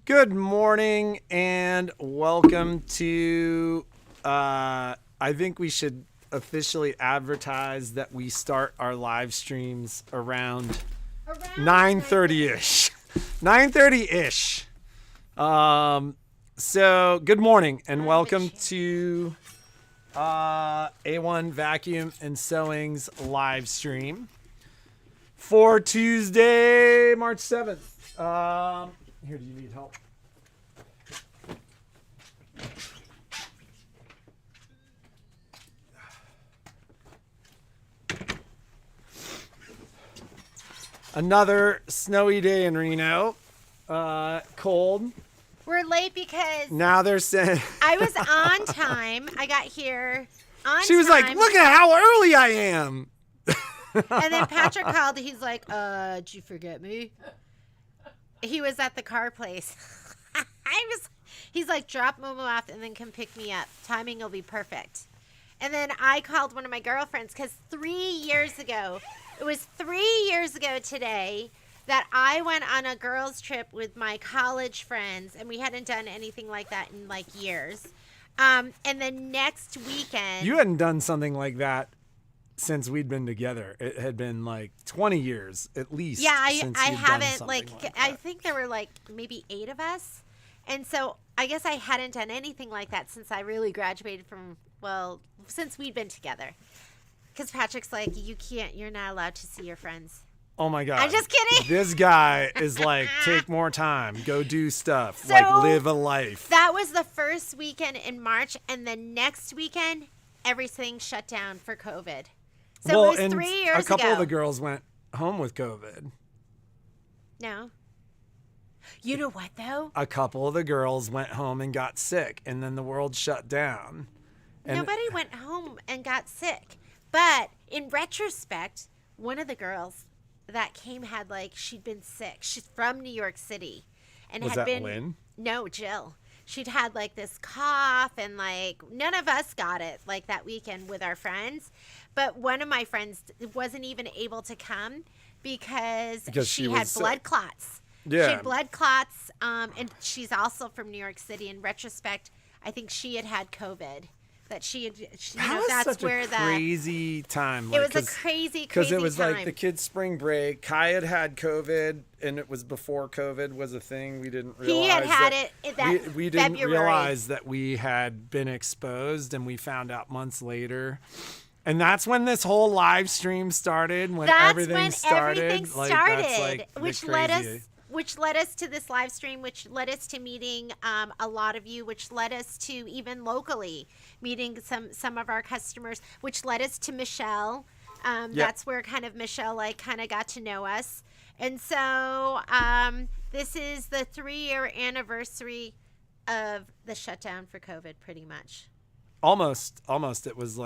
Good morning and welcome to, I think we should officially advertise that we start our live streams around 9:30-ish. 9:30-ish. So good morning and welcome to A1 Vacuum and Sewing's live stream for Tuesday, March 7th. Here, do you need help? Another snowy day in Reno. Cold. We're late because Now they're saying I was on time. I got here on time. she was like, "Look at how early I am." And then Patrick called. He's like, did you forget me? He was at the car place. He's like, drop Momo off and then come pick me up. Timing will be perfect. And then I called one of my girlfriends because 3 years ago, it was 3 years ago today that I went on a girls' trip with my college friends, and we hadn't done anything like that in like years. And then next weekend, You hadn't done something like that since we'd been together. It had been like 20 years at least. yeah, since I you'd done haven't something like that. I think there were like maybe 8 of us, and so I guess I hadn't done anything like that since I really graduated from since we'd been together. Because Patrick's like, you're not allowed to see your friends. Oh my God. I'm just kidding. This guy is like, take more time, go do stuff, So, like live a life. That was the first weekend in March, and then next weekend, everything shut down for COVID. So it was 3 years ago. A couple of the girls went home with COVID. No. You know what, though? A couple of the girls went home and got sick, and then the world shut down. And Nobody went home and got sick. But in retrospect, one of the girls that came had she'd been sick. She's from New York City. And Was had that been Lynn? No, Jill. She'd had this cough, and none of us got it that weekend with our friends. But one of my friends wasn't even able to come because she had blood clots. Yeah. She had blood clots, and she's also from New York City. In retrospect, I think she had COVID. That that's such where a crazy time. It was a crazy because it was time. like the kids' spring break. Kai had COVID, and it was before COVID was a thing. We didn't realize he had it. We didn't February. realize that we had been exposed, and we found out months later. And that's when this whole live stream started. When everything started, which led us to this live stream, which led us to meeting a lot of you, which led us to even locally meeting some of our customers, which led us to Michelle. That's where kind of Michelle got to know us. And so this is the 3-year anniversary of the shutdown for COVID, pretty much. Almost. It was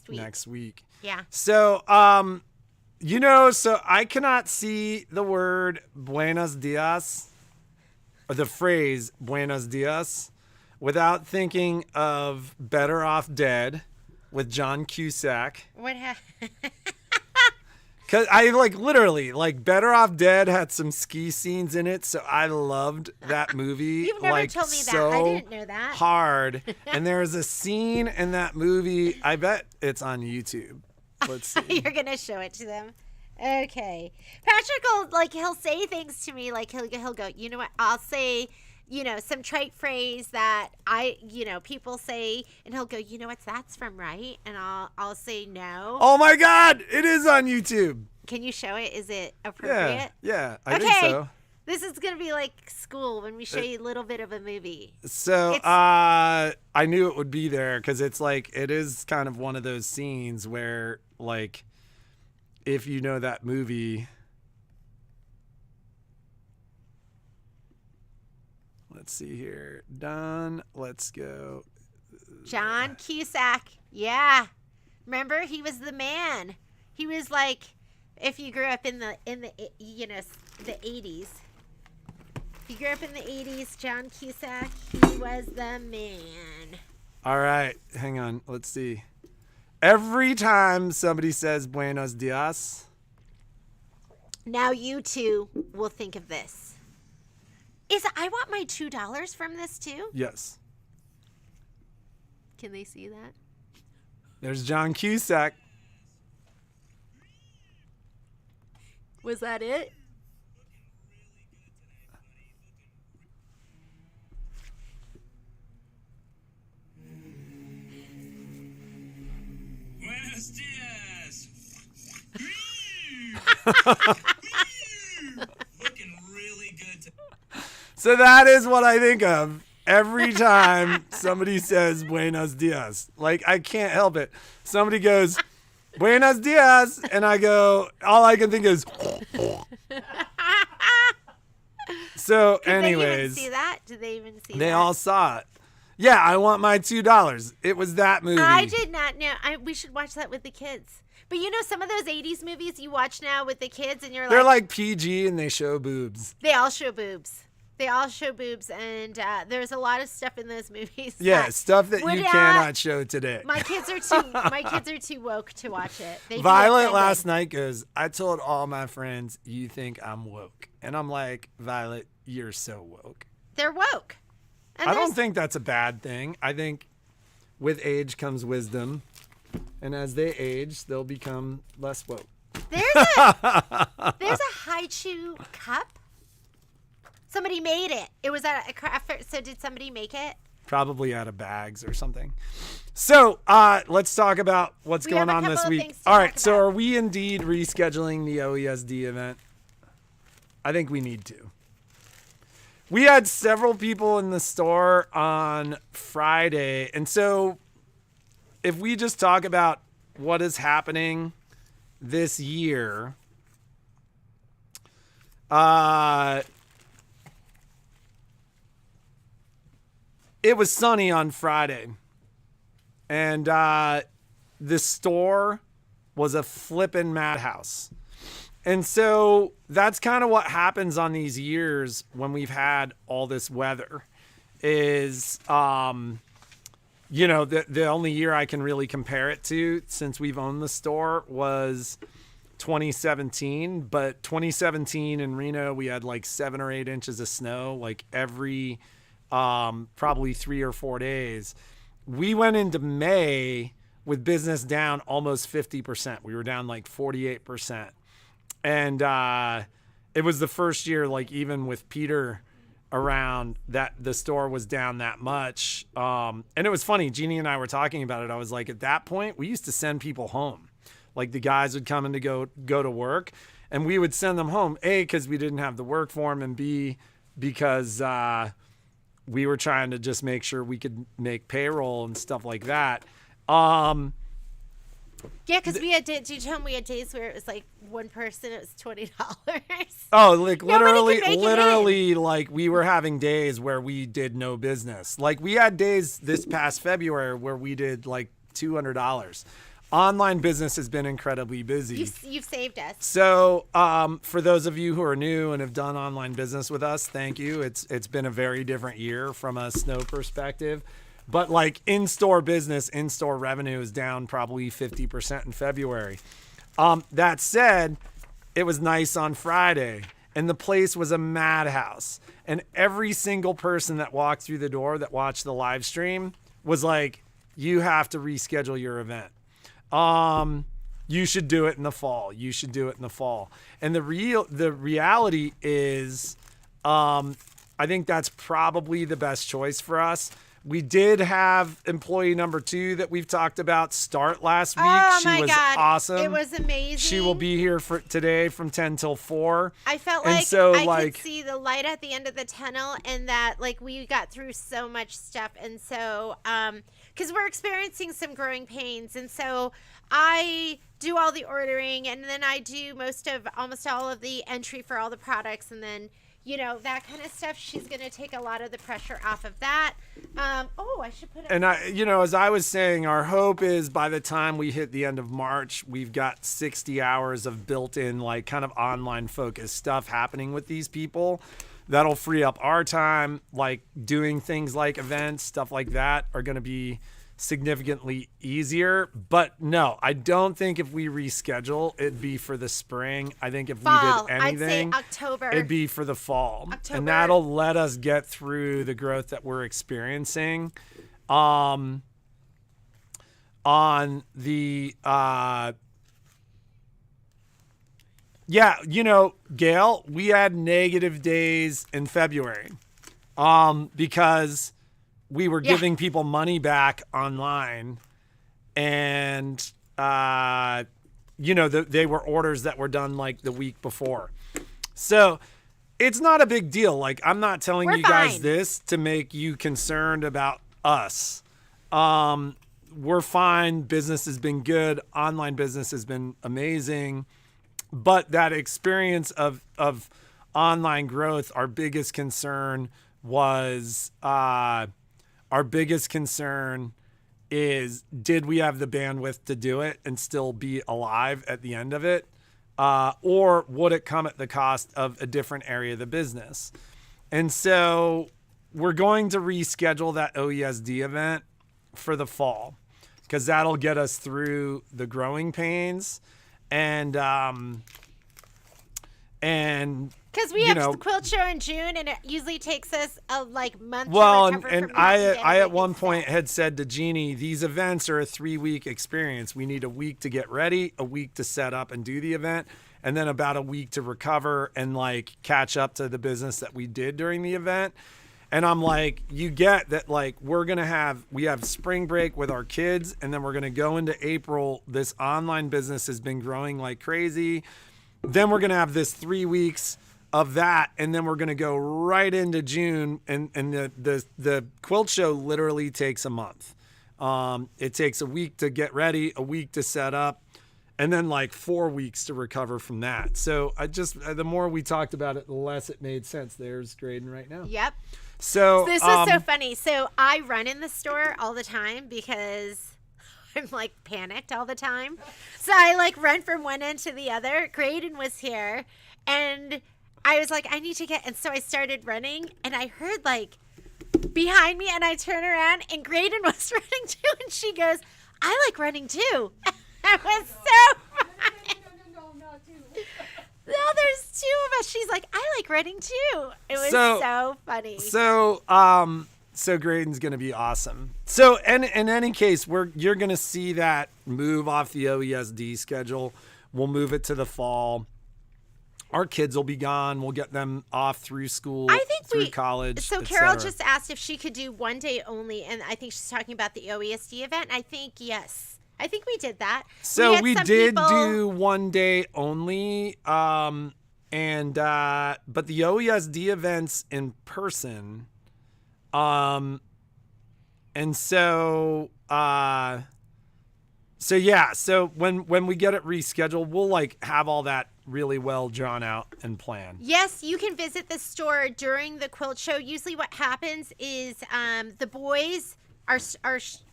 next week. Yeah. So, so I cannot see the word Buenos Dias, or the phrase Buenos Dias, without thinking of Better Off Dead with John Cusack. What happened? Because I literally, Better Off Dead had some ski scenes in it, so I loved that movie. You've never told me that. I didn't know that. Hard. And there's a scene in that movie, I bet it's on YouTube. Let's see. You're going to show it to them. Okay. Patrick will, he'll say things to me, he'll go, you know what, I'll say, some trite phrase that people say, and he'll go, you know what that's from, right? And I'll say no. Oh my God, it is on YouTube. Can you show it? Is it appropriate? Yeah, I think so. This is going to be like school when we show you a little bit of a movie. So I knew it would be there because it is kind of one of those scenes where, if you know that movie. Let's see here. Done. Let's go. John Cusack. Yeah. Remember, he was the man. He was if you grew up in the the 80s. If you grew up in the 80s, John Cusack, he was the man. All right. Hang on. Let's see. Every time somebody says Buenos Dias. Now you two will think of this. I want my $2 from this too? Yes. Can they see that? There's John Cusack. Was that it? Buenos dias. Looking really good. So that is what I think of every time somebody says Buenos dias. Like, I can't help it. Somebody goes, Buenos dias. And I go, all I can think is. So, anyways. Did they even see that? Did they even see that? They all saw it. Yeah, I want my $2. It was that movie. I did not know. We should watch that with the kids. But you know, some of those 80s movies you watch now with the kids and you're They're like PG and they show boobs. They all show boobs. They all show boobs, and there's a lot of stuff in those movies. Yeah, stuff that you cannot show today. My kids are too woke to watch it. Violet last night goes, I told all my friends, you think I'm woke. And I'm like, Violet, you're so woke. They're woke. And I don't think that's a bad thing. I think with age comes wisdom. And as they age, they'll become less woke. There's a Haichu cup. Somebody made it. It was at a craft fair. So did somebody make it? Probably out of bags or something. So let's talk about what's going on this week. All right. So are we indeed rescheduling the OESD event? I think we need to. We had several people in the store on Friday. And so if we just talk about what is happening this year, it was sunny on Friday, and the store was a flippin' madhouse. And so that's kind of what happens on these years when we've had all this weather is, the only year I can really compare it to since we've owned the store was 2017. But 2017 in Reno, we had like 7 or 8 inches of snow, like every probably 3 or 4 days. We went into May with business down almost 50%. We were down like 48%. And it was the first year, like even with Peter around, that the store was down that much. And it was funny. Jeannie and I were talking about it. I was like, at that point, we used to send people home. Like the guys would come in to go to work, and we would send them home, A, because we didn't have the work for them, and B, because we were trying to just make sure we could make payroll and stuff like that. Yeah, because we had days where it was like one person, it was $20. Oh, like literally, like we were having days where we did no business. Like we had days this past February where we did like $200. Online business has been incredibly busy. You've saved us. So for those of you who are new and have done online business with us, thank you. It's been a very different year from a snow perspective. But like in-store business, in-store revenue is down probably 50% in February. That said, it was nice on Friday, and the place was a madhouse. And every single person that walked through the door that watched the live stream was like, you have to reschedule your event. You should do it in the fall. You should do it in the fall. And the reality is, I think that's probably the best choice for us. We did have employee number 2 that we've talked about start last week. She was awesome. It was amazing. She will be here for today from 10 till 4. I felt like I could see the light at the end of the tunnel, and that like we got through so much stuff. And so, because we're experiencing some growing pains, and so I do all the ordering, and then I do almost all of the entry for all the products, and then that kind of stuff. She's going to take a lot of the pressure off of that. I should put it. And as I was saying, our hope is by the time we hit the end of March, we've got 60 hours of built-in, like kind of online focused stuff happening with these people. That'll free up our time, like doing things like events, stuff like that are going to be significantly easier. But no, I don't think if we reschedule, it'd be for the spring. I think if Fall. we did I'd say anything, October. it'd be for the fall. October. And that'll let us get through the growth that we're experiencing. On the yeah, Gail, we had negative days in February because we were giving people money back online, and they were orders that were done like the week before. So it's not a big deal. Like, I'm not telling We're you guys fine. this to make you concerned about us. We're fine. Business has been good. Online business has been amazing. But that experience of online growth, our biggest concern is, did we have the bandwidth to do it and still be alive at the end of it? Or would it come at the cost of a different area of the business? And so we're going to reschedule that OESD event for the fall, because that'll get us through the growing pains. And because we have the quilt show in June, and it usually takes us a month. Well, to recover and from I having at damage one and point stuff. had said to Jeannie, these events are a 3-week experience. We need a week to get ready, a week to set up and do the event, and then about a week to recover and catch up to the business that we did during the event. And I'm like, you get that, we have spring break with our kids, and then we're going to go into April. This online business has been growing like crazy. Then we're going to have this 3 weeks of that, and then we're going to go right into June. And the quilt show literally takes a month. It takes a week to get ready, a week to set up, and then 4 weeks to recover from that. So the more we talked about it, the less it made sense. There's Graydon right now. Yep. So This is so funny. So I run in the store all the time because I'm panicked all the time. So I run from one end to the other. Graydon was here, and I was like, I need to get, and so I started running, and I heard behind me, and I turn around, and Graydon was running too, and she goes, I like running too. It was so funny. No, there's two of us. She's like, I like running too. It was so funny. So Graydon's gonna be awesome. So in any case, you're gonna see that move off the OESD schedule. We'll move it to the fall. Our kids will be gone. We'll get them off through school, through college. So Carol just asked if she could do one day only, and I think she's talking about the OESD event. I think yes. I think we did that. So we did do one day only, but the OESD events in person, and so when we get it rescheduled, we'll have all that really well drawn out and planned. Yes, you can visit the store during the quilt show. Usually what happens is the boys are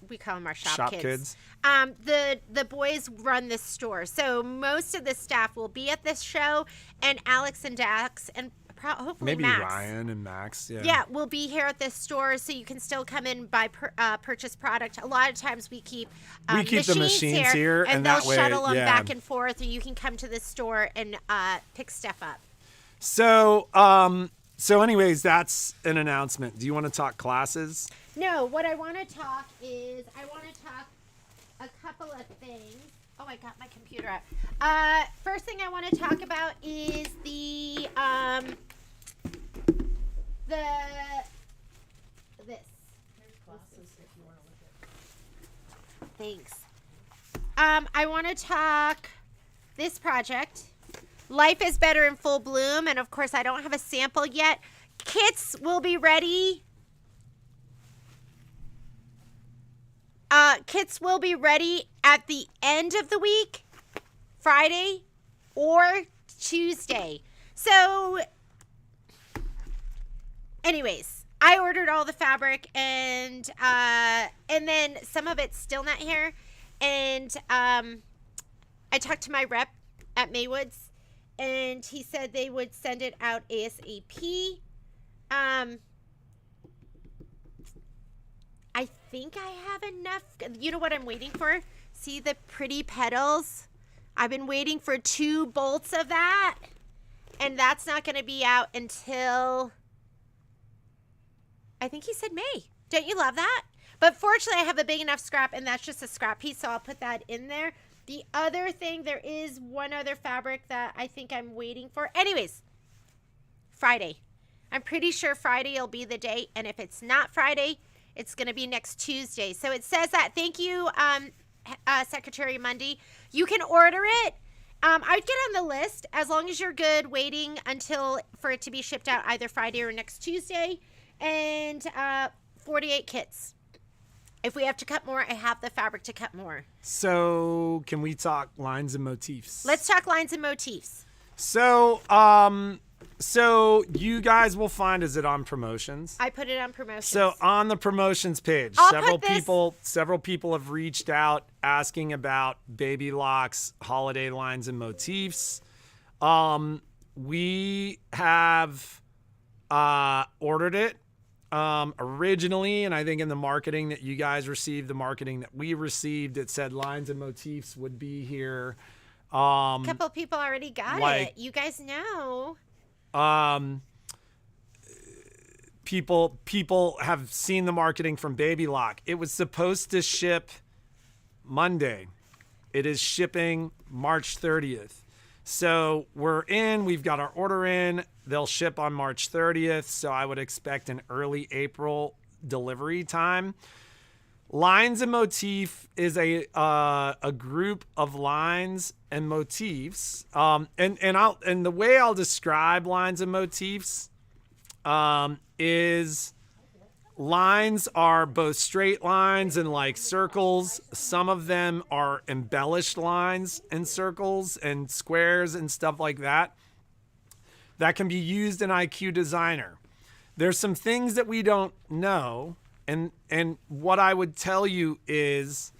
we call them our shop kids. The boys run this store, so most of the staff will be at this show, and Alex and Dax and hopefully maybe Max. Ryan and Max. Yeah, we'll be here at this store, so you can still come in and buy purchase product. A lot of times we keep the machines here, and that they'll way, shuttle them back and forth, or you can come to the store and pick stuff up. So anyways, that's an announcement. Do you want to talk classes? No, what I want to talk is a couple of things. Oh, I got my computer up. First thing I want to talk about is this. Thanks. I want to talk this project. Life is Better in Full Bloom, and of course I don't have a sample yet. Kits will be ready. Kits will be ready at the end of the week, Friday or Tuesday. So, anyways, I ordered all the fabric, and then some of it's still not here. And I talked to my rep at Maywood's, and he said they would send it out ASAP. I think I have enough. You know what I'm waiting for? See the pretty petals? I've been waiting for 2 bolts of that. And that's not going to be out until, I think he said May. Don't you love that? But fortunately, I have a big enough scrap, and that's just a scrap piece, so I'll put that in there. The other thing, there is one other fabric that I think I'm waiting for. Anyways, Friday. I'm pretty sure Friday will be the date, and if it's not Friday, it's going to be next Tuesday. So it says that. Thank you, Secretary Mundy. You can order it. I'd get on the list as long as you're good waiting until for it to be shipped out either Friday or next Tuesday. And 48 kits. If we have to cut more, I have the fabric to cut more. So can we talk lines and motifs? Let's talk lines and motifs. So, so you guys will find, is it on promotions? I put it on promotions. So on the promotions page, I'll several put this- people have reached out asking about Baby Lock's holiday lines and motifs. We have ordered it originally, and I think in the marketing that you guys received, the marketing that we received, it said lines and motifs would be here. A couple people already got like- it. You guys know. People have seen the marketing from Baby Lock. It was supposed to ship Monday. It is shipping March 30th. So we've got our order in. They'll ship on March 30th. So I would expect an early April delivery time. Lines and motif is a group of lines and motifs. And the way I'll describe lines and motifs is lines are both straight lines and like circles. Some of them are embellished lines and circles and squares and stuff like that can be used in IQ Designer. There's some things that we don't know. And what I would tell you is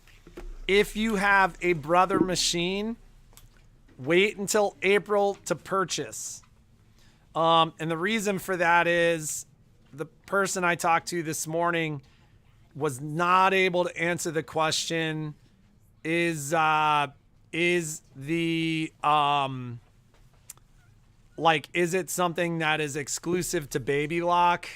if you have a Brother machine, wait until April to purchase. And the reason for that is the person I talked to this morning was not able to answer the question, is it something that is exclusive to Baby Lock?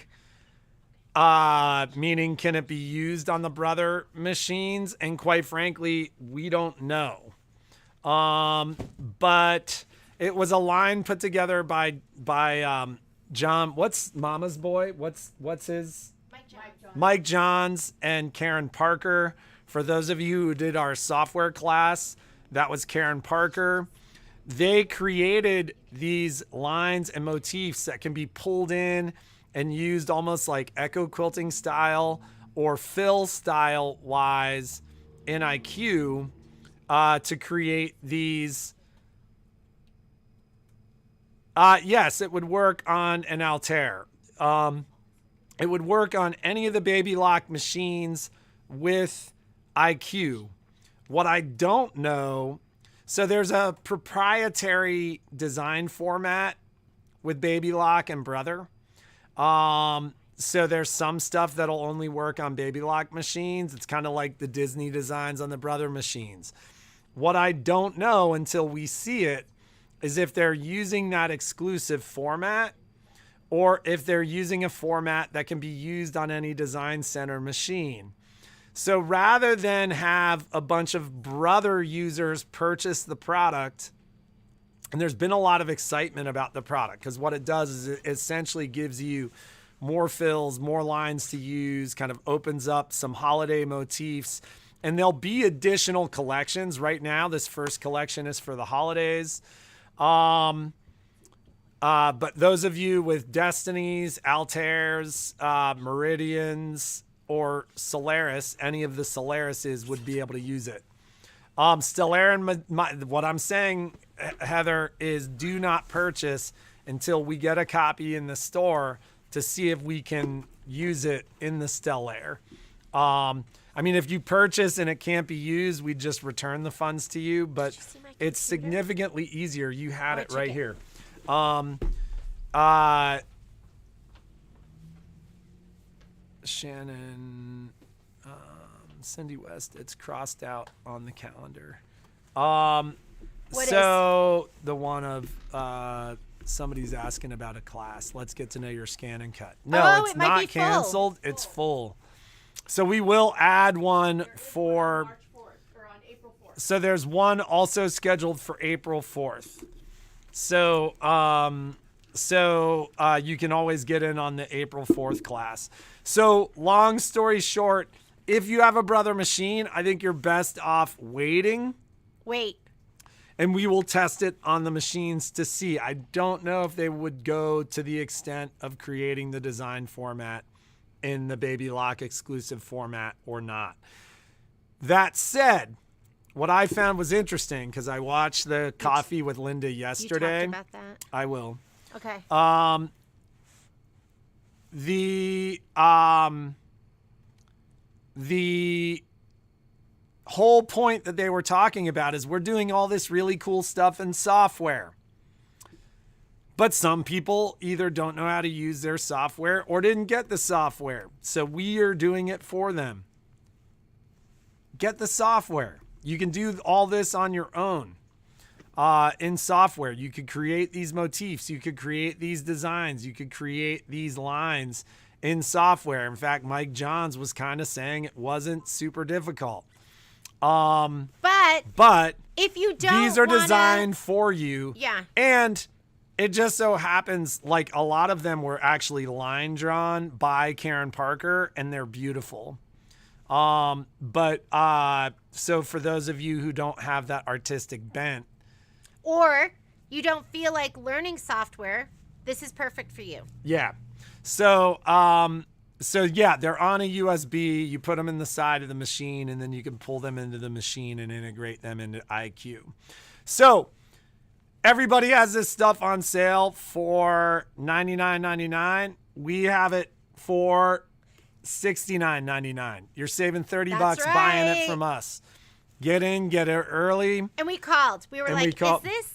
Meaning, can it be used on the Brother machines? And quite frankly, we don't know. But it was a line put together by John. What's Mama's boy? What's his? Mike Johns and Karen Parker. For those of you who did our software class, that was Karen Parker. They created these lines and motifs that can be pulled in and used almost like echo quilting style or fill style wise in IQ to create these. Yes, it would work on an Altair. It would work on any of the Baby Lock machines with IQ. What I don't know, so there's a proprietary design format with Baby Lock and Brother. So there's some stuff that'll only work on Baby Lock machines. It's kind of like the Disney designs on the Brother machines. What I don't know until we see it is if they're using that exclusive format or if they're using a format that can be used on any Design Center machine. So rather than have a bunch of Brother users purchase the product, and there's been a lot of excitement about the product because what it does is it essentially gives you more fills, more lines to use, kind of opens up some holiday motifs, and there'll be additional collections. Right now, this first collection is for the holidays. But those of you with Destinies, Altairs, Meridians, or Solaris, any of the Solarises would be able to use it. Stellaire, what I'm saying, Heather, is do not purchase until we get a copy in the store to see if we can use it in the Stellaire. I mean, if you purchase and it can't be used, we just return the funds to you, but it's significantly easier. You had it right here. Shannon, Cindy West. It's crossed out on the calendar. What So the one of somebody's asking about a class. Let's get to know your scan and cut. No, Oh, it's it might be not full. canceled. It's full. So we will add one for. March 4th or on April 4th. So there's one also scheduled for April 4th. So you can always get in on the April 4th class. So long story short, if you have a Brother machine, I think you're best off waiting. Wait. And we will test it on the machines to see. I don't know if they would go to the extent of creating the design format in the Baby Lock exclusive format or not. That said, what I found was interesting because I watched the Coffee with Linda yesterday. You talked about that. I will. Okay. The whole point that they were talking about is we're doing all this really cool stuff in software. But some people either don't know how to use their software or didn't get the software. So we are doing it for them. Get the software. You can do all this on your own. In software, you could create these motifs. You could create these designs. You could create these lines in software. In fact, Mike Johns was kind of saying it wasn't super difficult. But if you don't, these are designed for you. Yeah. And it just so happens like a lot of them were actually line drawn by Karen Parker, and they're beautiful. So for those of you who don't have that artistic bent, or you don't feel like learning software, this is perfect for you. yeah. So yeah, they're on a USB. You put them in the side of the machine, and then you can pull them into the machine and integrate them into IQ. So everybody has this stuff on sale for $99.99. We have it for $69.99. You're saving $30 That's buying it right. from us. Get in, get it early. And we called. We were And like, we called- is this?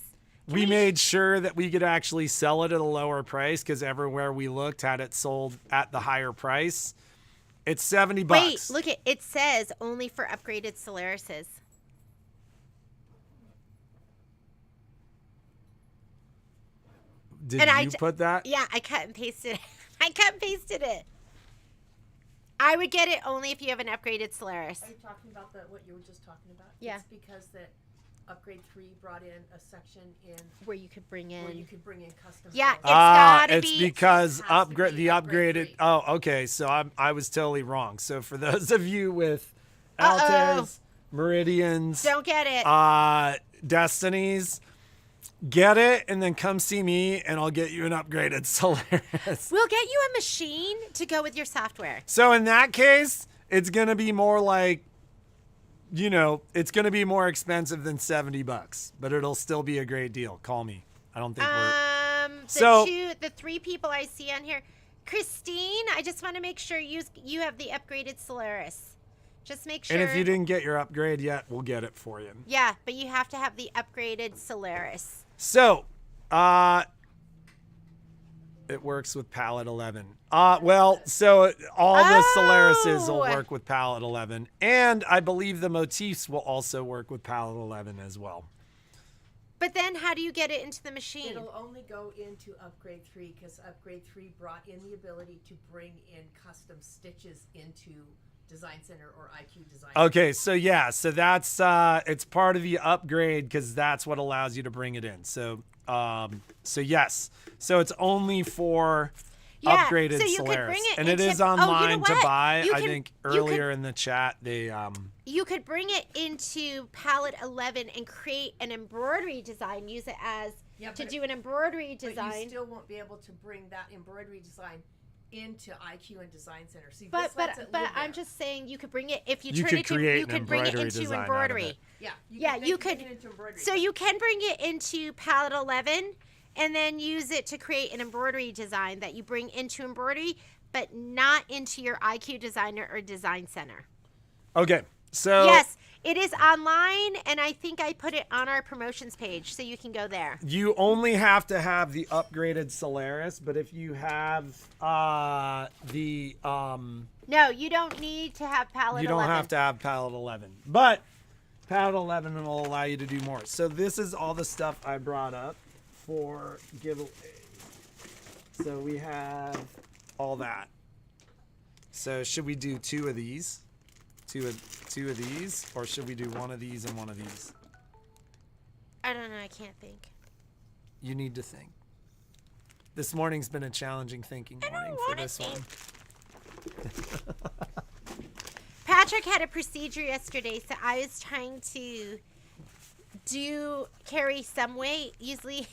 We made sure that we could actually sell it at a lower price because everywhere we looked had it sold at the higher price. It's $70. Wait, look it says only for upgraded Solarises. Did And you put that? Yeah, I cut and pasted it. I cut and pasted it. I would get it only if you have an upgraded Solaris. Are you talking about what you were just talking about? Yeah. It's because that Upgrade 3 brought in a section in Where you could bring in. where you could bring in custom. Yeah, stuff. it's gotta it's be- because It has to upgrade be the upgrade upgraded. three. Oh, okay. So I was totally wrong. So for those of you with Uh-oh. Altes, Meridians, Don't get it. Destinies, get it and then come see me and I'll get you an upgraded Solaris. We'll get you a machine to go with your software. So in that case, it's gonna be more like, it's gonna be more expensive than $70, but it'll still be a great deal. Call me. I don't think we're. The three people I see on here, Christine, I just want to make sure you have the upgraded Solaris. Just make sure. And if you didn't get your upgrade yet, we'll get it for you. Yeah, but you have to have the upgraded Solaris. So, it works with Palette 11. So all the Solarises will Oh! work with Palette 11, and I believe the motifs will also work with Palette 11 as well. But then how do you get it into the machine? It'll only go into Upgrade 3 because Upgrade 3 brought in the ability to bring in custom stitches into Design Center or IQ Design. Okay, so yeah, so that's it's part of the upgrade because that's what allows you to bring it in. So yes, so it's only for upgraded so you could Solaris, bring it and it into- is oh, you know online to what? buy. You I can- think you could- earlier in the chat they You could bring it into Palette 11 and create an embroidery design. Use it as Yeah, to but do an embroidery But you design. still won't be able to bring that embroidery design into IQ and Design Center. See, But this lets it live I'm there. just saying you could bring it if you You turn could it to create you an could bring it embroidery into design out of embroidery. it. Yeah, Yeah, you can could. make it into embroidery. So you can bring it into Palette 11 and then use it to create an embroidery design that you bring into embroidery, but not into your IQ Designer or Design Center. Okay. So Yes, it is online, and I think I put it on our promotions page, so you can go there. you only have to have the upgraded Solaris, but if you have the No, you don't need to have palette you don't 11. have to have palette 11, but palette 11 will allow you to do more. So this is all the stuff I brought up for giveaway. So we have all that. So should we do two of these? Two of these, or should we do one of these and one of these? I don't know. I can't think. You need to think. This morning's been a challenging thinking I don't morning for wanna this one. Patrick had a procedure yesterday, so I was trying to carry some weight. Usually,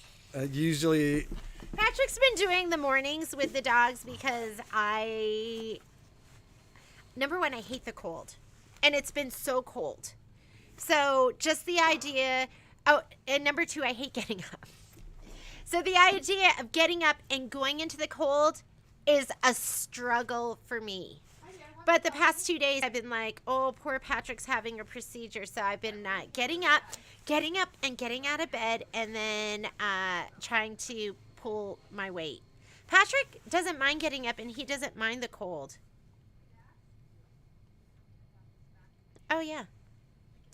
Patrick's been doing the mornings with the dogs because number one, I hate the cold. And it's been so cold. So just the idea, and number two, I hate getting up. So the idea of getting up and going into the cold is a struggle for me. But the past 2 days, I've been like, oh, poor Patrick's having a procedure. So I've been getting up and getting out of bed, and then trying to pull my weight. Patrick doesn't mind getting up, and he doesn't mind the cold. Oh, yeah.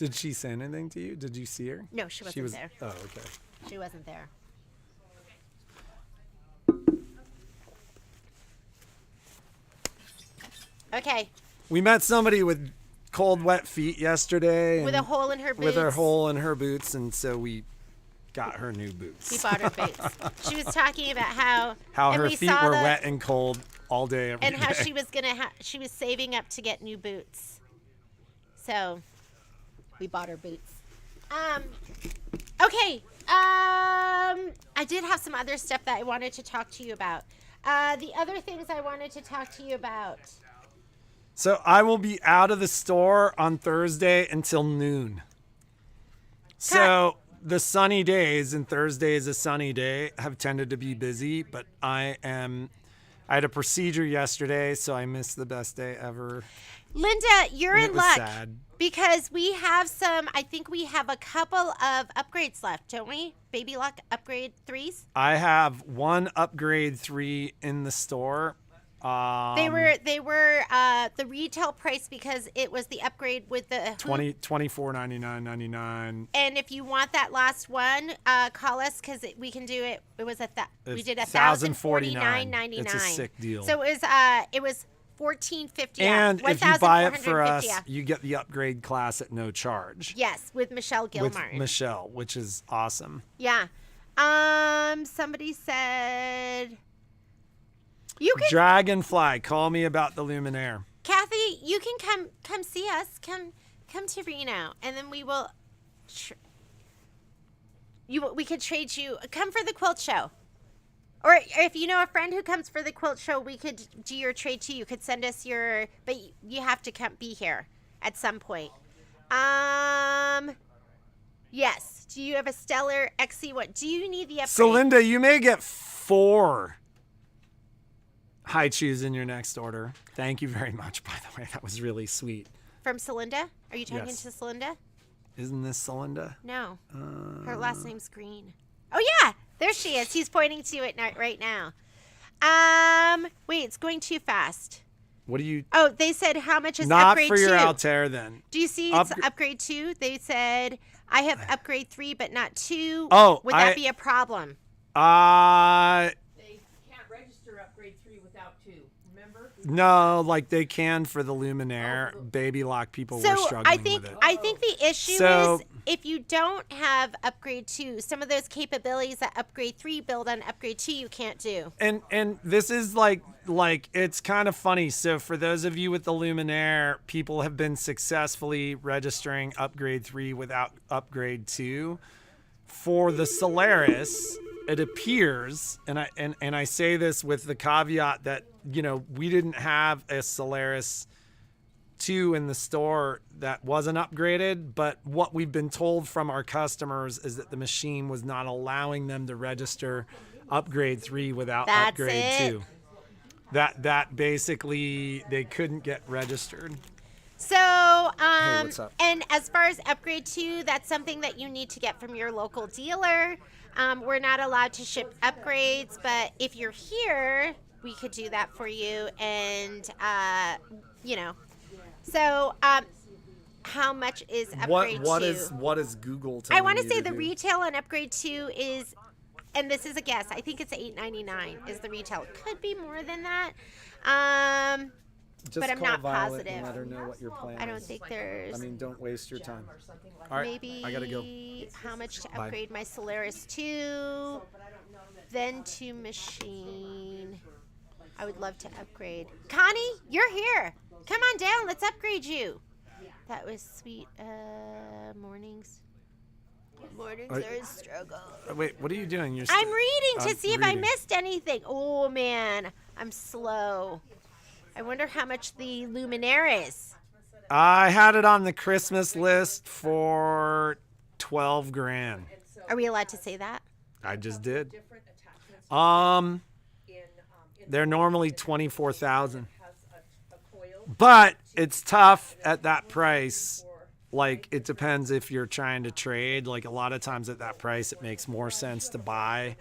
did she say anything to you? Did you see her? No, she wasn't there. Oh, okay. She wasn't there. Okay. We met somebody with cold, wet feet yesterday. With a and- hole in her boots. With her hole in her boots, and so we got her new boots. We bought her boots. She was talking about how Her we feet saw were wet and cold all day every and how day. she was she was saving up to get new boots. So we bought her boots. Okay. I did have some other stuff that I wanted to talk to you about. The other things I wanted to talk to you about. So I will be out of the store on Thursday until noon. So the sunny days, and Thursday is a sunny day, have tended to be busy, but I had a procedure yesterday, so I missed the best day ever. Linda, you're And in it was luck sad. because we have I think we have a couple of upgrades left, don't we? Baby Lock upgrade 3s. I have one upgrade 3 in the store. They were the retail price because it was the upgrade with the hoop. $24.99.99. And if you want that last one, call us because we can do it. It was we did $1,049.99. It's a sick deal. So it was $1,450. And if you buy it for us, off. you get the upgrade class at no charge. Yes, with Michelle With Gilmartin. Michelle, which is awesome. Yeah. Somebody said you can. Dragonfly, call me about the Luminaire. Kathy, you can come see us. Come to Reno, and then we will. We could trade you. Come for the quilt show, or if you know a friend who comes for the quilt show, we could do your trade too. You could send us but you have to be here at some point. Yes. Do you have a Stellar XC? What do you need the upgrade? So Linda, you may get 4 high chews in your next order. Thank you very much, by the way. That was really sweet. From Celinda? Are you talking Yes. to Celinda? Isn't this Celinda? No. Her last name's Green. Oh, yeah. There she is. He's pointing to it right now. Wait, it's going too fast. What do you... Oh, they said how much is Not upgrade for your 2? Altair, then. Do you see it's upgrade 2? They said I have upgrade 3 but not 2. Oh, would that be a problem? They can't register upgrade 3 without 2. Remember? No, like they can for the Luminaire. Baby Lock people were struggling with it. I think the issue So- is if you don't have upgrade 2, some of those capabilities that upgrade 3 build on upgrade 2 you can't do. And this is like it's kind of funny. So for those of you with the Luminaire, people have been successfully registering upgrade 3 without upgrade 2. For the Solaris, it appears, and I say this with the caveat that we didn't have a Solaris 2 in the store that wasn't upgraded, but what we've been told from our customers is that the machine was not allowing them to register upgrade 3 without That's upgrade it. 2. That basically they couldn't get registered. So, what's up? and as far as upgrade 2, that's something that you need to get from your local dealer. We're not allowed to ship upgrades, but if you're here, we could do that for you. And, you know, so how much is upgrade 2? What is Google I telling want you to say to the do? retail on upgrade 2 is, and this is a guess, I think it's $8.99 is the retail. Could be more than that. Just but I'm call not Violet positive. and let her know what your plan I don't is. think there's. I mean, don't waste your time. All right, Maybe I gotta go. how much to Bye. upgrade my Solaris 2, then to machine. I would love to upgrade. Connie, you're here. Come on down. Let's upgrade you. That was sweet. Mornings. Mornings are a struggle. Wait, what are you doing? I'm reading to I'm see if I reading. missed anything. Oh, man. I'm slow. I wonder how much the Luminaire is. I had it on the Christmas list for 12 grand. Are we allowed to say that? I just did. They're normally 24,000. But it's tough at that price. Like, it depends if you're trying to trade. Like, a lot of times at that price, it makes more sense to buy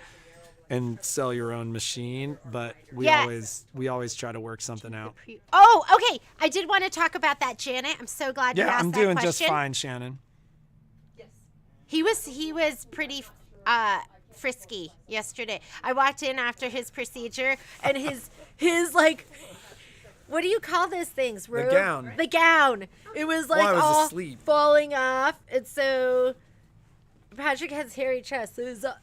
and sell your own machine. But we Yes. always try to work something out. Oh, okay. I did want to talk about that, Janet. I'm so glad you Yeah, asked I'm that doing question. just fine, Shannon. He was pretty frisky yesterday. I walked in after his procedure, and his like, what do you call those things? The gown. The gown. It was like I was all asleep. falling off, and so Patrick has hairy chest, so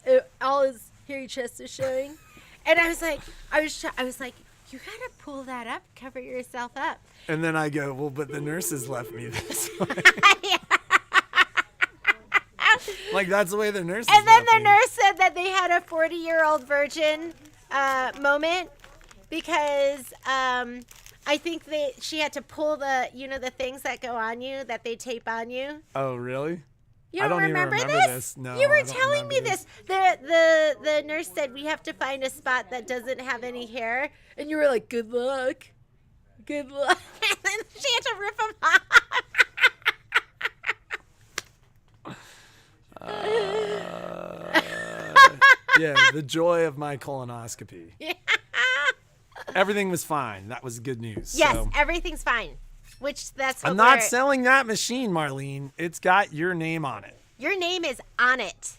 all his hairy chest is showing. And I was like, you gotta pull that up, cover yourself up. And then I go, well, but the nurses left me this way. Like, that's the way the nurses And then left the me. nurse said that they had a 40-year-old virgin moment because I think she had to pull the things that go on you, that they tape on you. Oh, really? You I don't don't even remember remember this? this. No, you were I don't telling me remember this. The nurse said we have to find a spot that doesn't have any hair, and you were like, "Good luck, good luck." And then she had to rip them off. Yeah, the joy of my colonoscopy. Everything was fine. That was good news. Yes, So, everything's fine. Which that's what I'm not we're- selling that machine, Marlene. It's got your name on it. Your name is on it.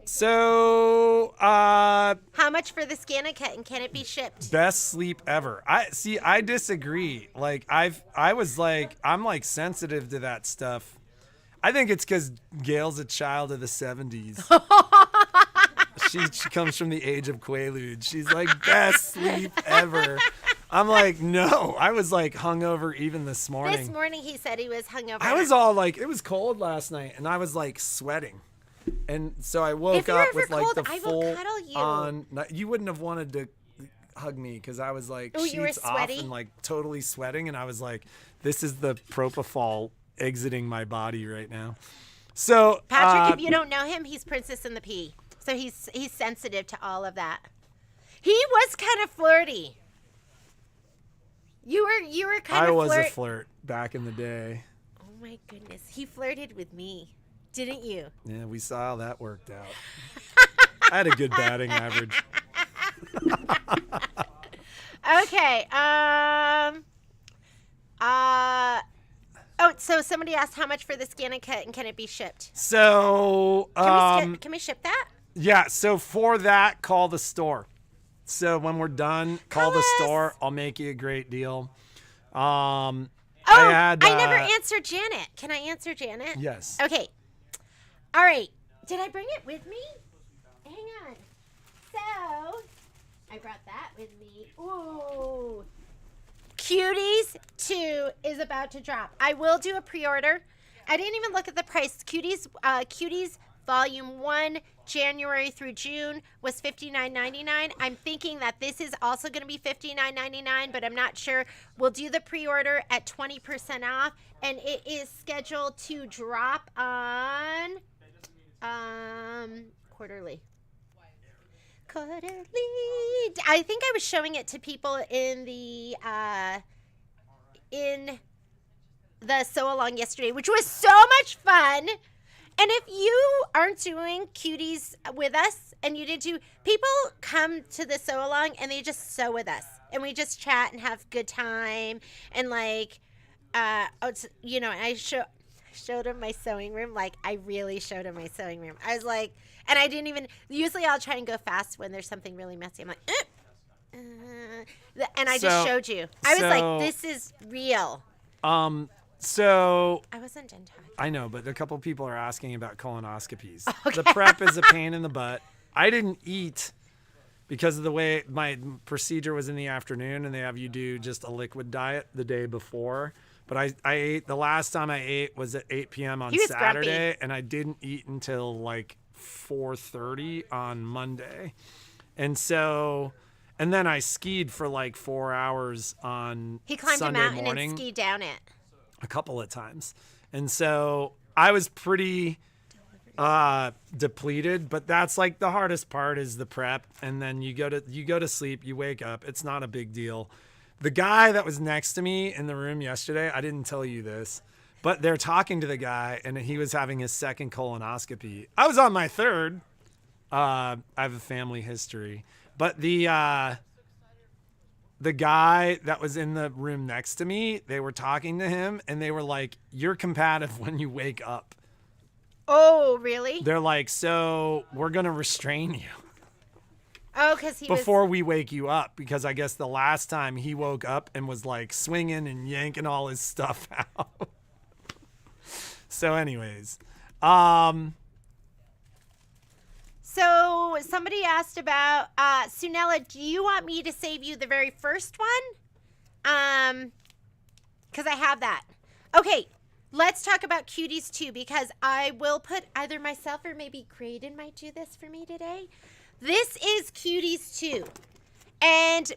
So, How much for the Scanicet, and can it be shipped? best sleep ever. I disagree. Like, I'm like sensitive to that stuff. I think it's because Gail's a child of the 70s. She comes from the age of Quaalude. She's like, best sleep ever. I'm like, no. I was like hungover even this morning. This morning he said he was hungover. I was all like, it was cold last night, and I was like sweating. And so I woke If you're up ever with like cold, the I will full cuddle you. on. You wouldn't have wanted to hug me because I was like Oh, you were sheets off sweaty? and like totally sweating, and I was like, this is the propofol exiting my body right now. So Patrick, if you don't know him, he's Princess in the Pea. So he's sensitive to all of that. He was kind of flirty. You were kind I of was a flirt back in the day. Oh my goodness. He flirted with me. Didn't you? Yeah, we saw how that worked out. I had a good batting average. Okay. Oh, so somebody asked how much for the Scanicet, and can it be shipped? So Can we ship that? yeah, so for that, call the store. So when we're done, call the us. store. I'll make you a great deal. Oh, I never answered Janet. Can I answer Janet? Yes. Okay. All right. Did I bring it with me? Hang on. So, I brought that with me. Ooh. Cuties 2 is about to drop. I will do a pre-order. I didn't even look at the price. Cuties Volume 1, January through June, was $59.99. I'm thinking that this is also going to be $59.99, but I'm not sure. We'll do the pre-order at 20% off, and it is scheduled to drop on quarterly. quarterly. I think I was showing it to people in the sew along yesterday, which was so much fun. And if you aren't doing Cuties with us, and you did too, people come to the sew along and they just sew with us, and we just chat and have good time, and like, you know, I showed him my sewing room. Like, I really showed him my sewing room. I was like, and I didn't even. Usually, I'll try and go fast when there's something really messy. I'm like, and I just showed you. I was like, this is real. So I wasn't done talking. I know, but a couple people are asking about colonoscopies. Okay. The prep is a pain in the butt. I didn't eat because of the way my procedure was in the afternoon, and they have you do just a liquid diet the day before. But I ate, the last time I ate was at 8 p.m. on Saturday, grumpy. and I didn't eat until like 4:30 on Monday. And so, and then I skied for like 4 hours on He climbed Sunday a mountain morning. and skied down it. A couple of times. And so I was pretty depleted, but that's like the hardest part is the prep. And then you go to sleep, you wake up. It's not a big deal. The guy that was next to me in the room yesterday, I didn't tell you this, but they're talking to the guy and he was having his second colonoscopy. I was on my third. I have a family history, but the guy that was in the room next to me, they were talking to him and they were like, "You're combative when you wake up." Oh, really? They're like, "So we're going to restrain you Oh, because he before we wake you up." Because I guess the last time he woke up and was like swinging and yanking all his stuff out. So anyways, So somebody asked about Sunella. Do you want me to save you the very first one? Because I have that. Okay, let's talk about Cuties too, because I will put either myself or maybe Graydon might do this for me today. This is Cuties too, and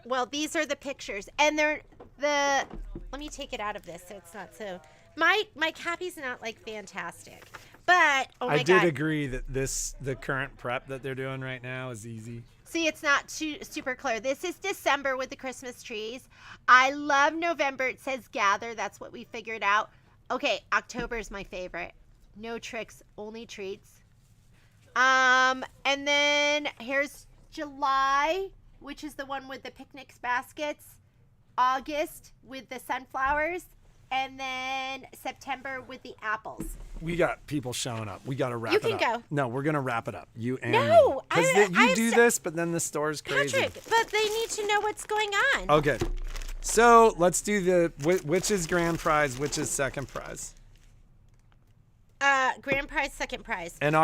well, these are the pictures, and they're the. Let me take it out of this so it's not so. My copy's not like fantastic. But, oh my God. I did agree that the current prep that they're doing right now is easy. See, it's not too super clear. This is December with the Christmas trees. I love November. It says gather. That's what we figured out. Okay, October is my favorite. No tricks, only treats. And then here's July, which is the one with the picnics baskets. August with the sunflowers. And then September with the apples. We got people showing up. We got to wrap it up. You can go. No, we're going to wrap it up. You and No, me. Because you do this, but then the store's crazy. Patrick, but they need to know what's going on. Okay. So let's do which is grand prize, which is second prize. Grand prize, second prize. And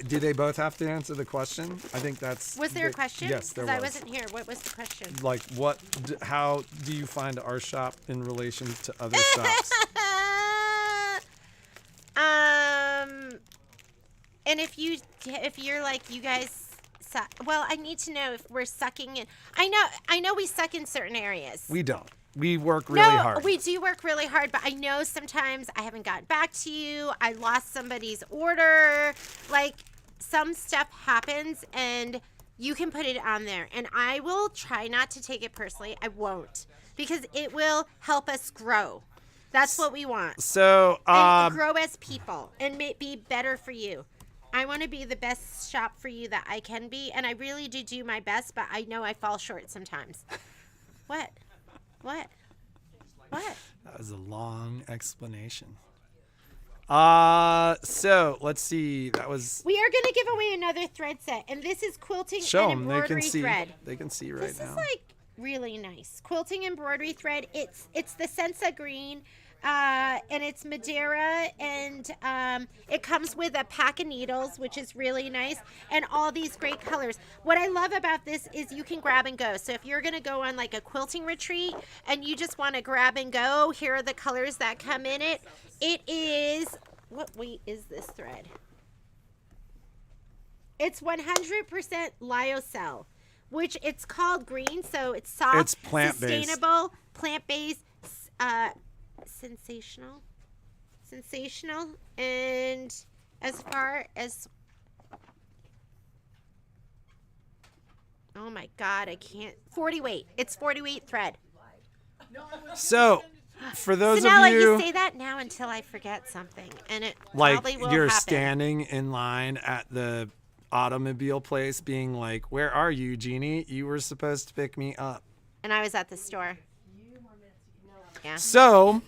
do they both have to answer the question? I think that's. Was there a question? Yes, there was. Because I wasn't here. What was the question? Like, how do you find our shop in relation to other shops? And if you're like, you guys suck. Well, I need to know if we're sucking in. I know we suck in certain areas. We don't. We work really hard. We do work really hard, but I know sometimes I haven't gotten back to you. I lost somebody's order. Like, some stuff happens, and you can put it on there. And I will try not to take it personally. I won't. Because it will help us grow. That's what we want. So, and grow as people and be better for you. I want to be the best shop for you that I can be. And I really do my best, but I know I fall short sometimes. What? That was a long explanation. So let's see. That was. We are going to give away another thread set, and this is quilting Show and them. They embroidery can see. thread. They can see right This now. is like really nice quilting embroidery thread. It's the Sensa green. And it's Madeira, and it comes with a pack of needles, which is really nice, and all these great colors. What I love about this is you can grab and go. So if you're going to go on like a quilting retreat and you just want to grab and go, here are the colors that come in it. It is, what weight is this thread? It's 100% lyocell, which it's called green, so it's soft, It's plant-based. sustainable, plant-based, sensational, and as far as my God, I can't. 40 weight. It's 40 weight thread. So, for those So now, of you, you say that now until I forget something, and it like probably will you're happen. standing in line at the automobile place being like, where are you, Jeannie? You were supposed to pick me up. And I was at the store. Yeah. So,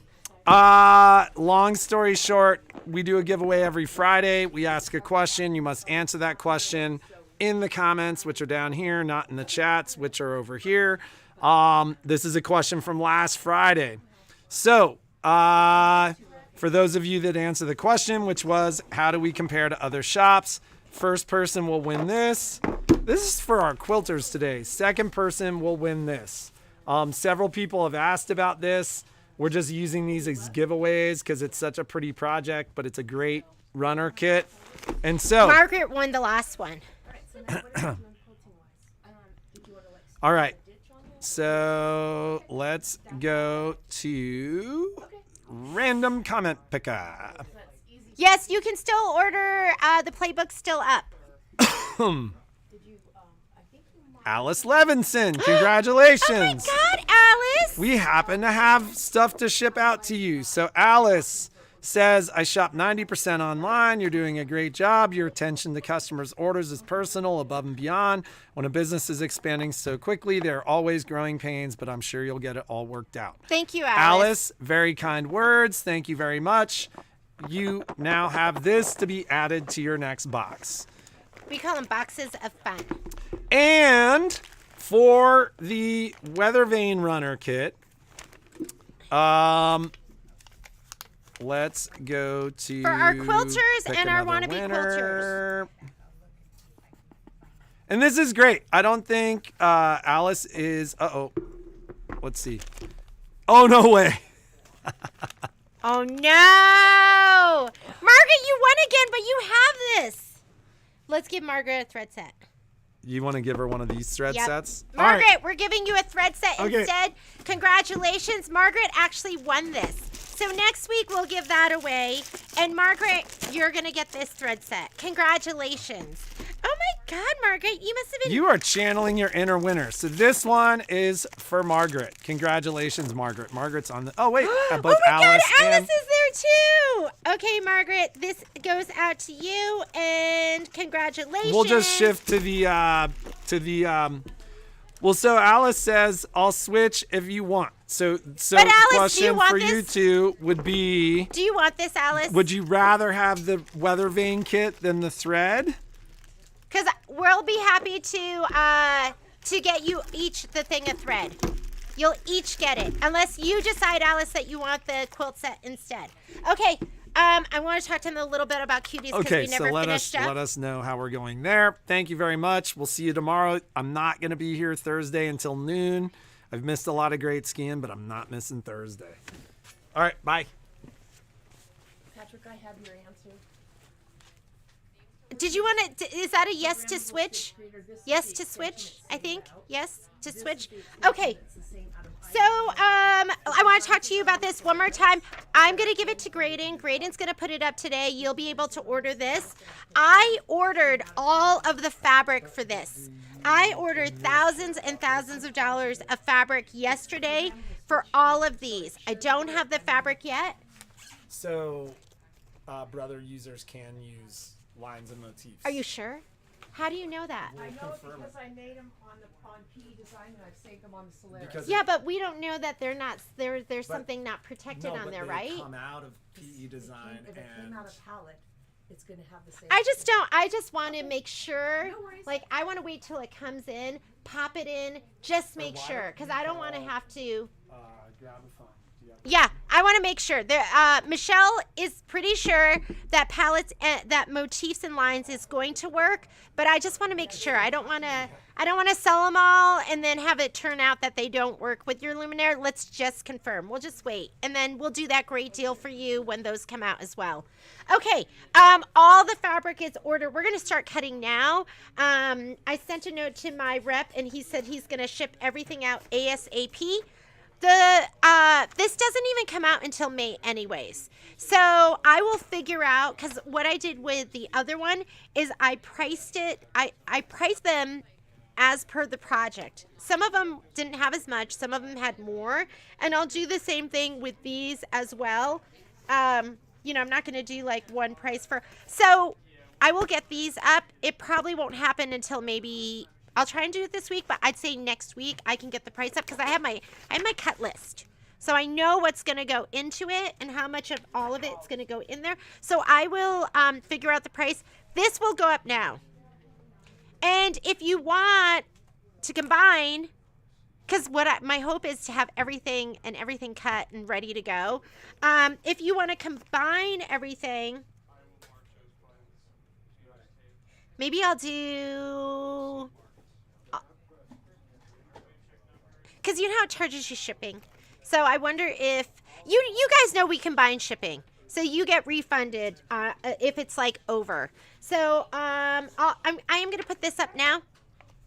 long story short, we do a giveaway every Friday. We ask a question. You must answer that question in the comments, which are down here, not in the chats, which are over here. This is a question from last Friday. So, for those of you that answer the question, which was, how do we compare to other shops? First person will win this. This is for our quilters today. Second person will win this. Several people have asked about this. We're just using these as giveaways because it's such a pretty project, but it's a great runner kit. And so, Margaret won the last one. all right. So let's go to random comment picker. Yes, you can still order. The playbook's still up. Alice Levinson, congratulations. Oh my God, Alice! We happen to have stuff to ship out to you. So Alice says, I shop 90% online. You're doing a great job. Your attention to customers' orders is personal, above and beyond. When a business is expanding so quickly, there are always growing pains, but I'm sure you'll get it all worked out. Thank you, Alice. Alice, very kind words. Thank you very much. You now have this to be added to your next box. We call them boxes of fun. And for the Weather Vane Runner kit, let's go to... For our quilters pick and our another wannabe winner. And this is great. I don't think Alice is... Uh-oh. Let's see. Oh, no way. Oh, no! Margaret, you won again, but you have this. Let's give Margaret a thread set. You want to give her one of these thread Yep. sets? All Margaret, right. we're giving you a thread set Okay. instead. Congratulations. Margaret actually won this. So next week we'll give that away. And Margaret, you're going to get this thread set. Congratulations. Oh my God, Margaret, you must have been... You are channeling your inner winner. So this one is for Margaret. Congratulations, Margaret. Margaret's on the... Oh, wait. Both Oh my Alice God, and... Alice is there too. Okay, Margaret, this goes out to you, and congratulations. We'll just shift to the well, so Alice says, I'll switch if you want. So But the Alice, do you question want for you this? two would be, Do you want this, Alice? would you rather have the Weather Vane kit than the thread? Because we'll be happy to get you each the thing of thread. You'll each get it, unless you decide, Alice, that you want the quilt set instead. Okay. I want to talk to them a little bit about Cuties because Okay, we so never let finished us up. let us know how we're going there. Thank you very much. We'll see you tomorrow. I'm not going to be here Thursday until noon. I've missed a lot of great skiing, but I'm not missing Thursday. All right, bye. Patrick, I have your answer. Did you want to? Is that a yes to switch? Yes to switch. I think yes to switch. Okay. So I want to talk to you about this one more time. I'm going to give it to Graydon. Graydon's going to put it up today. You'll be able to order this. I ordered all of the fabric for this. I ordered thousands and thousands of dollars of fabric yesterday for all of these. I don't have the fabric yet. So, brother users can use lines and motifs. Are you sure? How do you know that? I know it because I made them on PE Design and I've saved them on the Solaris. Because Yeah, but we don't know that they're not. There's something not protected on there, they right? come out of PE Design If it came and out of palette, it's going to have the same. I just don't. I just want to make sure. No worries. Like I want to wait till it comes in, pop it in, just make why sure, don't because you I don't want to call- have to. grab a phone. Do you have- Yeah, I want to make sure. There, Michelle is pretty sure that palettes, that motifs and lines is going to work, but I just want to make sure. I don't want to. I don't want to sell them all and then have it turn out that they don't work with your luminaire. Let's just confirm. We'll just wait, and then we'll do that great deal for you when those come out as well. Okay, all the fabric is ordered. We're gonna start cutting now. I sent a note to my rep, and he said he's gonna ship everything out ASAP. This doesn't even come out until May anyways. So I will figure out, because what I did with the other one is I priced it, I priced them as per the project. Some of them didn't have as much, some of them had more, and I'll do the same thing with these as well. You know, I'm not going to do like one price for, so I will get these up. It probably won't happen until maybe, I'll try and do it this week, but I'd say next week I can get the price up because I have my cut list. So I know what's going to go into it and how much of all of it's going to go in there. So I will figure out the price. This will go up now. And if you want to combine, because my hope is to have everything cut and ready to go. If you want to combine everything, maybe I'll do, because you know how it charges you shipping. So I wonder if you guys know we combine shipping, so you get refunded if it's like over. So I am gonna put this up now,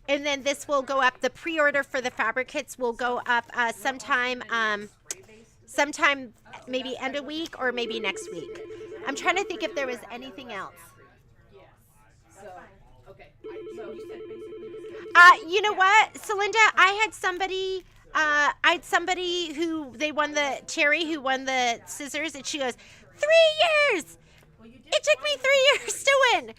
and then this will go up. The pre-order for the fabric kits will go up sometime maybe end of week or maybe next week. I'm trying to think if there was anything else. So, okay. So you said basically. You know what, Celinda? I had somebody who won the scissors, and she goes, 3 years. Well, you did. It took me 3 years to win.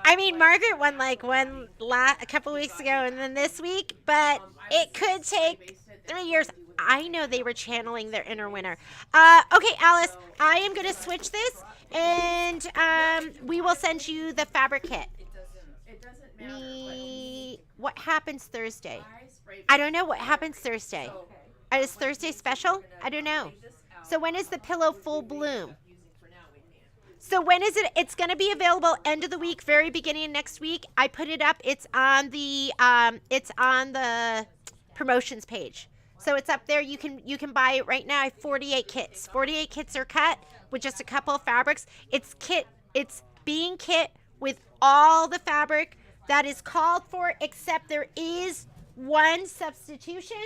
I mean, Margaret won a couple weeks ago, and then this week, but it could take 3 years. I know they were channeling their inner winner. Okay, Alice, I am going to switch this, and we will send you the fabric kit. It doesn't matter. What happens Thursday? I don't know what happens Thursday. Is Thursday special? I don't know. So when is the pillow full bloom? So when is it? It's going to be available end of the week, very beginning of next week. I put it up. It's on the promotions page. So it's up there. You can buy it right now. I have 48 kits. 48 kits are cut with just a couple of fabrics. It's being kit with all the fabric that is called for, except there is one substitution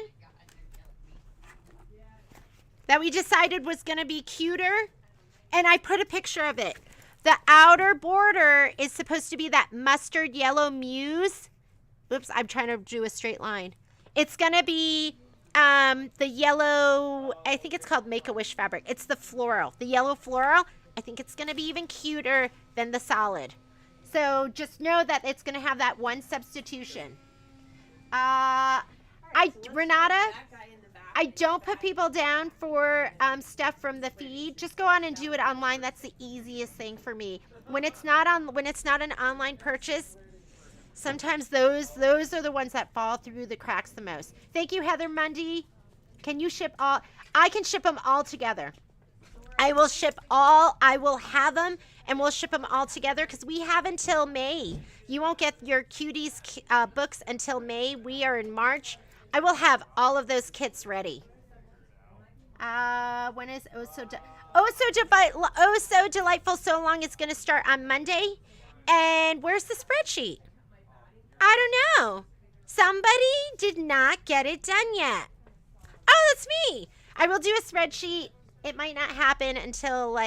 that we decided was going to be cuter, and I put a picture of it. The outer border is supposed to be that mustard yellow muse. Oops, I'm trying to do a straight line. It's going to be the yellow, I think it's called Make-A-Wish fabric. It's the floral, the yellow floral. I think it's going to be even cuter than the solid. So just know that it's going to have that one substitution. Renata, I don't put people down for stuff from the feed. Just go on and do it online. That's the easiest thing for me. When it's not an online purchase, sometimes those are the ones that fall through the cracks the most. Thank you, Heather Mundy. Can you ship all? I can ship them all together. I will ship all. I will have them, and we'll ship them all together because we have until May. You won't get your Cuties books until May. We are in March. I will have all of those kits ready. When is So Delightful So Long is going to start on Monday. And where's the spreadsheet? I don't know. Somebody did not get it done yet. Oh, that's me. I will do a spreadsheet. It might not happen until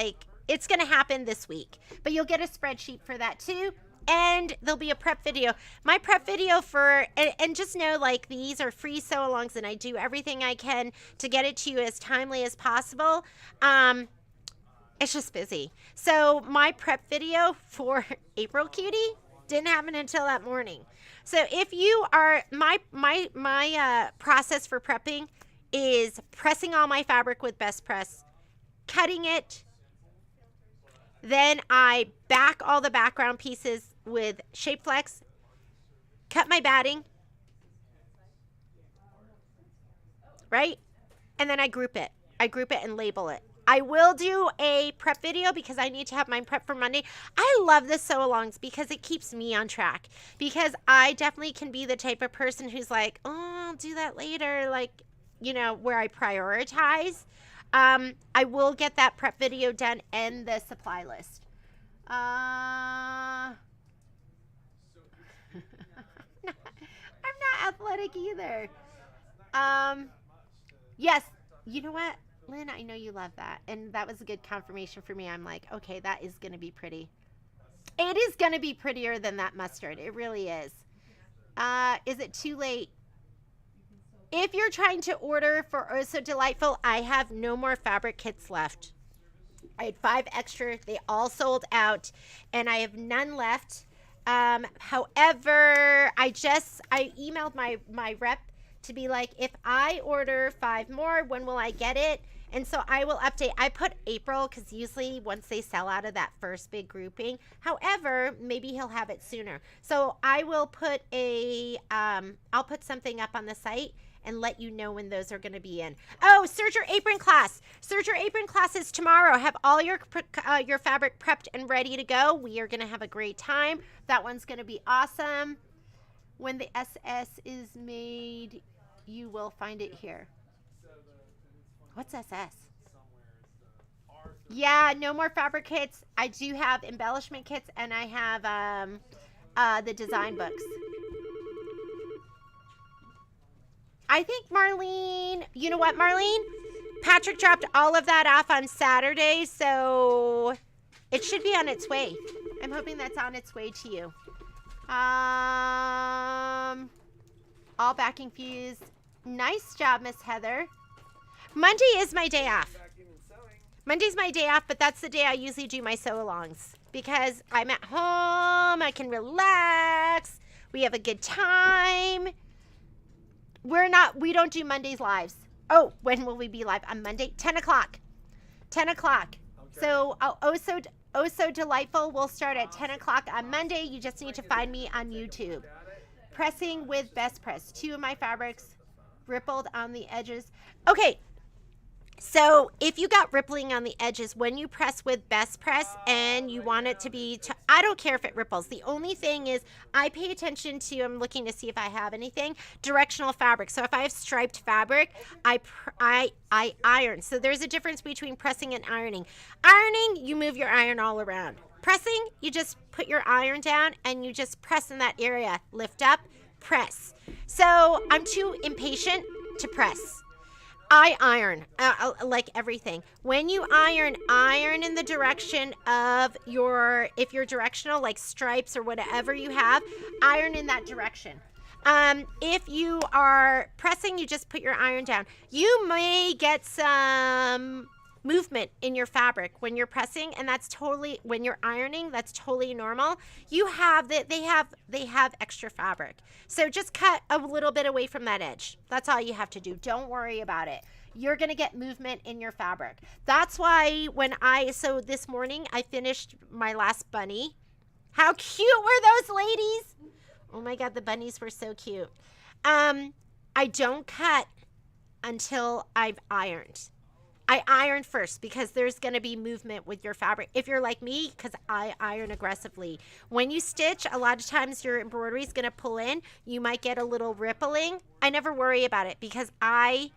it's going to happen this week. But you'll get a spreadsheet for that too. And there'll be a prep video. My prep video and just know these are free sew-alongs, and I do everything I can to get it to you as timely as possible. It's just busy. So my prep video for April Cutie didn't happen until that morning. So if you are, my process for prepping is pressing all my fabric with Best Press, cutting it, then I back all the background pieces with Shape Flex, cut my batting, right? And then I group it. And label it. I will do a prep video because I need to have mine prep for Monday. I love the sew-alongs because it keeps me on track. Because I definitely can be the type of person who's like, oh, I'll do that later. Where I prioritize. I will get that prep video done and the supply list. I'm not athletic either. Yes, you know what, Lynn, I know you love that. And that was a good confirmation for me. I'm like, okay, that is going to be pretty. It is going to be prettier than that mustard. It really is. Is it too late? If you're trying to order for Oh So Delightful, I have no more fabric kits left. I had 5 extra. They all sold out, and I have none left. However, I emailed my rep to be like, if I order 5 more, when will I get it? And so I will update. I put April because usually once they sell out of that first big grouping. However, maybe he'll have it sooner. So I will put I'll put something up on the site and let you know when those are going to be in. Oh, Serge Your Apron class. Serge Your Apron class is tomorrow. Have all your fabric prepped and ready to go. We are going to have a great time. That one's going to be awesome. When the SS is made, you will find it here. What's SS? Yeah, no more fabric kits. I do have embellishment kits, and I have the design books. I think Marlene, you know what, Marlene? Patrick dropped all of that off on Saturday, so it should be on its way. I'm hoping that's on its way to you. All backing fused. Nice job, Miss Heather. Monday is my day off. Monday's my day off, but that's the day I usually do my sew-alongs because I'm at home. I can relax. We have a good time. We don't do Mondays lives. Oh, when will we be live? On Monday? 10 o'clock. 10 o'clock. Okay. So, Oh So Delightful will start at 10 o'clock on Monday. You just need to find me on YouTube. Pressing with Best Press. 2 of my fabrics rippled on the edges. Okay. So if you got rippling on the edges, when you press with Best Press and you want it to be, I don't care if it ripples. The only thing is I pay attention to, I'm looking to see if I have anything, directional fabric. So if I have striped fabric, I iron. So there's a difference between pressing and ironing. Ironing, you move your iron all around. Pressing, you just put your iron down and you just press in that area. Lift up, press. So I'm too impatient to press. I iron, like everything. When you iron in the direction of if you're directional, like stripes or whatever you have, iron in that direction. If you are pressing, you just put your iron down. You may get some movement in your fabric when you're pressing, and that's totally, when you're ironing, that's totally normal. You have that, they have extra fabric. So just cut a little bit away from that edge. That's all you have to do. Don't worry about it. You're going to get movement in your fabric. That's why so this morning I finished my last bunny. How cute were those ladies? Oh my God, the bunnies were so cute. I don't cut until I've ironed. I iron first because there's going to be movement with your fabric. If you're like me, because I iron aggressively. When you stitch, a lot of times your embroidery is going to pull in. You might get a little rippling. I never worry about it because I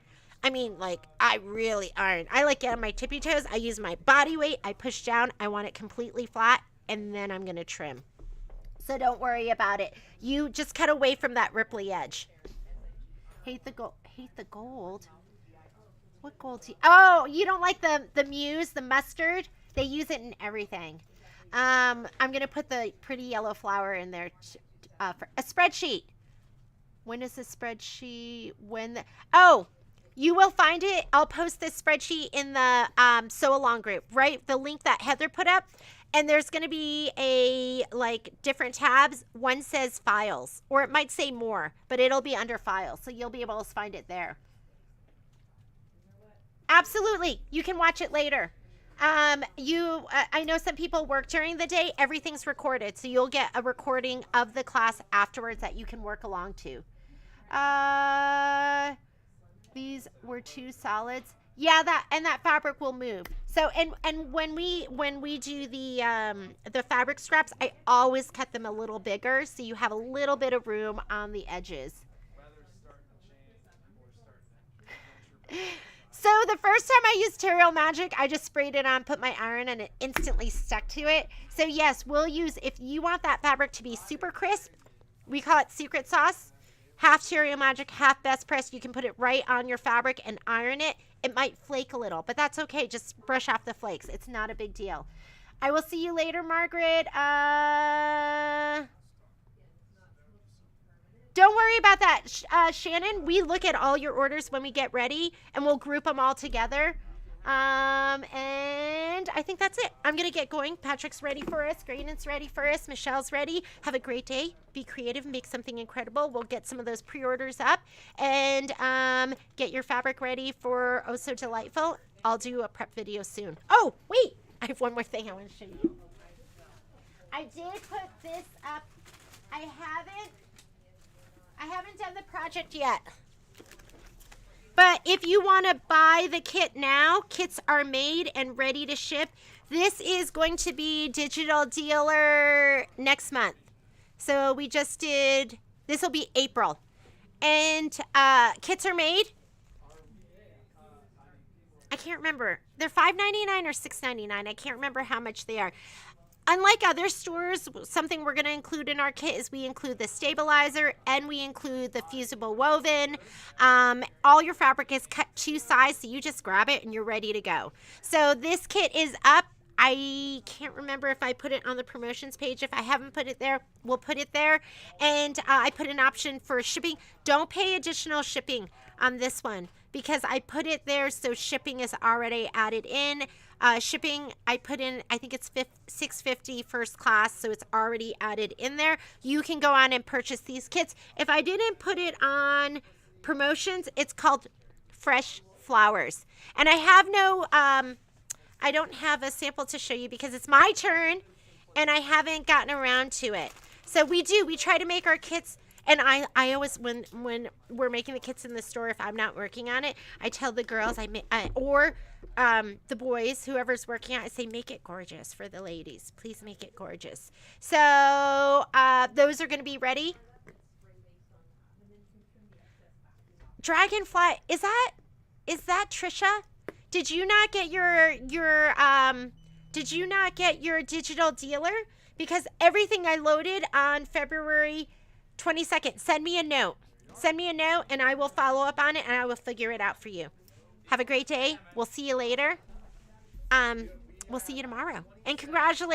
really iron. I like get on my tippy toes. I use my body weight. I push down. I want it completely flat, and then I'm going to trim. So don't worry about it. You just cut away from that ripply edge. Hate the gold. What gold do you... Oh, you don't like the Muse, the mustard? They use it in everything. I'm going to put the pretty yellow flower in there for a spreadsheet. When is the spreadsheet? You will find it. I'll post this spreadsheet in the sew along group, right? The link that Heather put up. And there's going to be different tabs. One says files, or it might say more, but it'll be under files. So you'll be able to find it there. Absolutely. You can watch it later. I know some people work during the day. Everything's recorded. So you'll get a recording of the class afterwards that you can work along to. These were 2 solids. Yeah, that fabric will move. So and when we do the fabric scraps, I always cut them a little bigger so you have a little bit of room on the edges. So the first time I used Terreal Magic, I just sprayed it on, put my iron, and it instantly stuck to it. So yes, we'll use, if you want that fabric to be super crisp, we call it secret sauce. Half Terreal Magic, half Best Press. You can put it right on your fabric and iron it. It might flake a little, but that's okay. Just brush off the flakes. It's not a big deal. I will see you later, Margaret. Don't worry about that, Shannon. We look at all your orders when we get ready, and we'll group them all together. And I think that's it. I'm going to get going. Patrick's ready for us. Graydon's ready for us. Michelle's ready. Have a great day. Be creative. Make something incredible. We'll get some of those pre-orders up. And get your fabric ready for Oh So Delightful. I'll do a prep video soon. Oh, wait. I have one more thing I want to show you. I did put this up. I haven't done the project yet. But if you want to buy the kit now, kits are made and ready to ship. This is going to be digital dealer next month. So we just did, this will be April. And kits are made. I can't remember. They're $5.99 or $6.99. I can't remember how much they are. Unlike other stores, something we're going to include in our kit is we include the stabilizer and we include the fusible woven. All your fabric is cut to size, so you just grab it and you're ready to go. So this kit is up. I can't remember if I put it on the promotions page. If I haven't put it there, we'll put it there. And I put an option for shipping. Don't pay additional shipping on this one because I put it there so shipping is already added in. Shipping, I put in, I think it's $6.50 first class, so it's already added in there. You can go on and purchase these kits. If I didn't put it on promotions, it's called Fresh Flowers. And I have no, I don't have a sample to show you because it's my turn and I haven't gotten around to it. So we try to make our kits. And I always, when we're making the kits in the store, if I'm not working on it, I tell the girls, or the boys, whoever's working on it, I say, make it gorgeous for the ladies. Please make it gorgeous. So those are going to be ready. Dragonfly, is that Trisha? Did you not get your digital dealer? Because everything I loaded on February 22nd. Send me a note and I will follow up on it and I will figure it out for you. Have a great day. We'll see you later. We'll see you tomorrow. And congratulations.